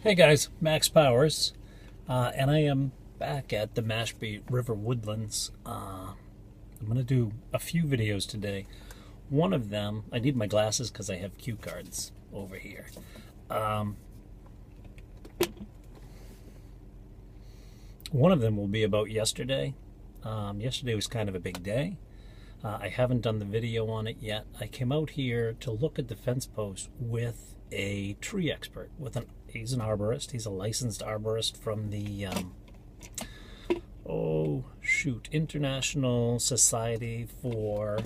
Hey guys, Max Powers, and I am back at the Mashpee River Woodlands. I'm going to do a few videos today. One of them, I need my glasses because I have cue cards over here. One of them will be about yesterday. Yesterday was kind of a big day. I haven't done the video on it yet. I came out here to look at the fence post with a tree expert. He's an arborist. He's a licensed arborist from the International Society for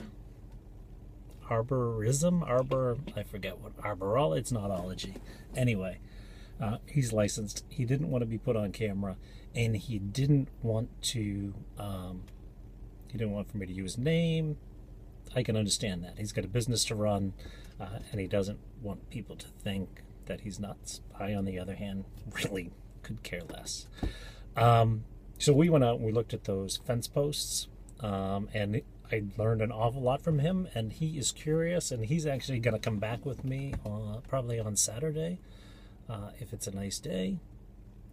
Arborism. I forget what it's not ology. Anyway, he's licensed. He didn't want to be put on camera, and he didn't want for me to use his name. I can understand that. He's got a business to run, and he doesn't want people to think that he's nuts. I, on the other hand, really could care less. So we went out and we looked at those fence posts, and I learned an awful lot from him, and he is curious, and he's actually going to come back with me probably on Saturday, if it's a nice day.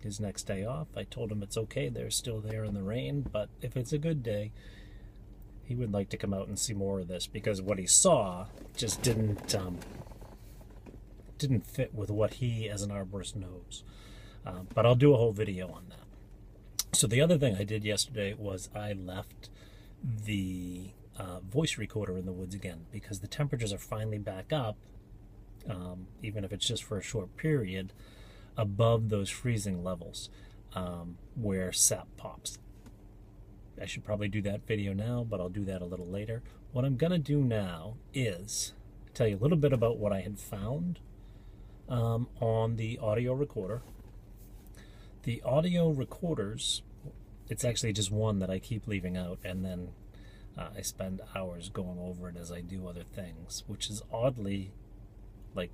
His next day off. I told him it's okay, they're still there in the rain, but if it's a good day, he would like to come out and see more of this, because what he saw just didn't fit with what he as an arborist knows. But I'll do a whole video on that. So the other thing I did yesterday was I left the voice recorder in the woods again, because the temperatures are finally back up, even if it's just for a short period, above those freezing levels where sap pops. I should probably do that video now, but I'll do that a little later. What I'm going to do now is tell you a little bit about what I had found on the audio recorder. The audio recorders, it's actually just one that I keep leaving out, and then I spend hours going over it as I do other things, which is oddly like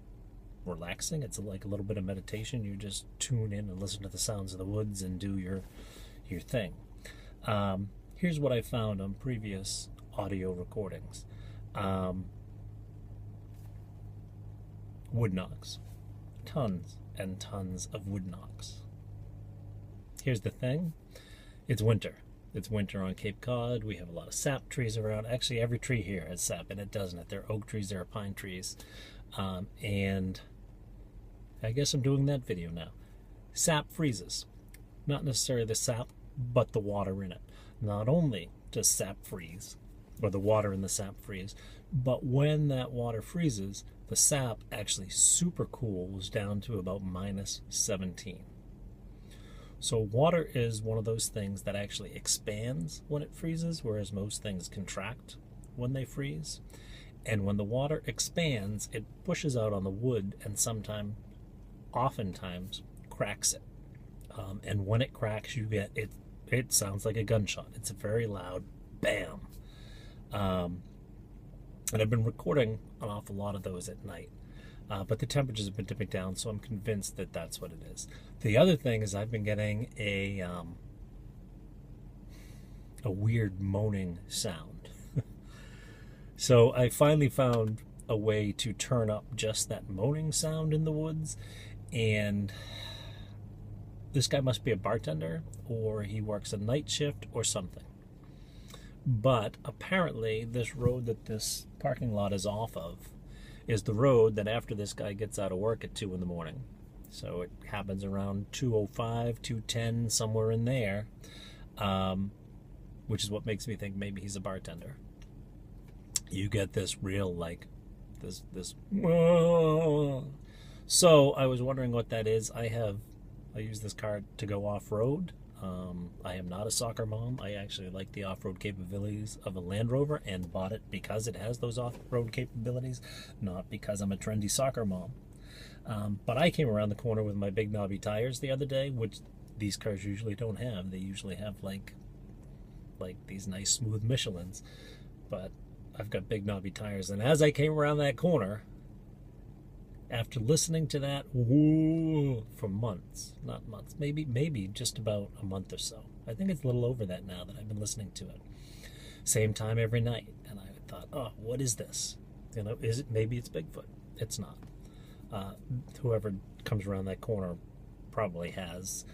relaxing. It's like a little bit of meditation. You just tune in and listen to the sounds of the woods and do your thing. Here's what I found on previous audio recordings. Wood knocks. Tons and tons of wood knocks. Here's the thing. It's winter. It's winter on Cape Cod. We have a lot of sap trees around. Actually, every tree here has sap in it, doesn't it? There are oak trees, there are pine trees. And I guess I'm doing that video now. Sap freezes. Not necessarily the sap, but the water in it. Not only does sap freeze, or the water in the sap freeze, but when that water freezes, the sap actually super cools down to about -17. So water is one of those things that actually expands when it freezes, whereas most things contract when they freeze. And when the water expands, it pushes out on the wood and oftentimes cracks it. And when it cracks, you get it. It sounds like a gunshot. It's a very loud bam. And I've been recording an awful lot of those at night. But the temperatures have been dipping down, so I'm convinced that that's what it is. The other thing is I've been getting a weird moaning sound. So I finally found a way to turn up just that moaning sound in the woods, and this guy must be a bartender, or he works a night shift or something. But apparently this road that this parking lot is off of is the road that after this guy gets out of work at 2 in the morning. So it happens around 2:05, 2:10, somewhere in there, which is what makes me think maybe he's a bartender. You get this real, like, this. So I was wondering what that is. I use this car to go off-road. I am not a soccer mom. I actually like the off-road capabilities of a Land Rover and bought it because it has those off-road capabilities, not because I'm a trendy soccer mom. But I came around the corner with my big knobby tires the other day, which these cars usually don't have. They usually have like these nice smooth Michelins, but I've got big knobby tires. And as I came around that corner, after listening to that for months, not months, maybe just about a month or so. I think it's a little over that now that I've been listening to it. Same time every night. And I thought, oh, what is this? Maybe it's Bigfoot. It's not. Whoever comes around that corner probably has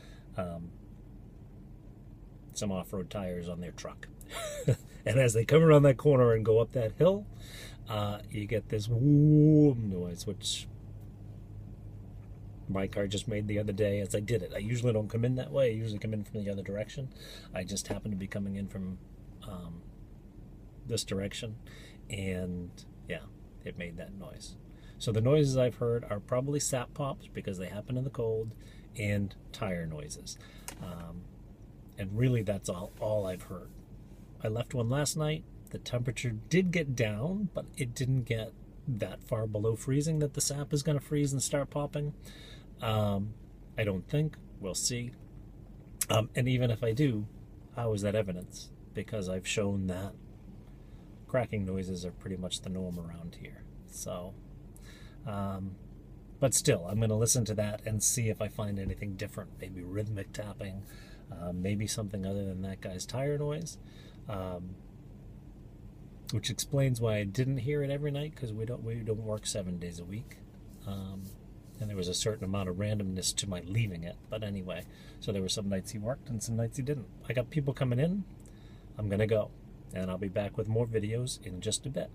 some off-road tires on their truck. And as they come around that corner and go up that hill, you get this whoom noise, which my car just made the other day as I did it. I usually don't come in that way. I usually come in from the other direction. I just happen to be coming in from this direction, and yeah, it made that noise. So the noises I've heard are probably sap pops because they happen in the cold, and tire noises. And really that's all I've heard. I left one last night. The temperature did get down, but it didn't get that far below freezing that the sap is going to freeze and start popping. I don't think. We'll see. And even if I do, how is that evidence? Because I've shown that cracking noises are pretty much the norm around here. So, but still, I'm going to listen to that and see if I find anything different. Maybe rhythmic tapping, maybe something other than that guy's tire noise. Which explains why I didn't hear it every night, because we don't work 7 days a week, and there was a certain amount of randomness to my leaving it. But anyway, so there were some nights he worked and some nights he didn't. I got people coming in. I'm gonna go, and I'll be back with more videos in just a bit.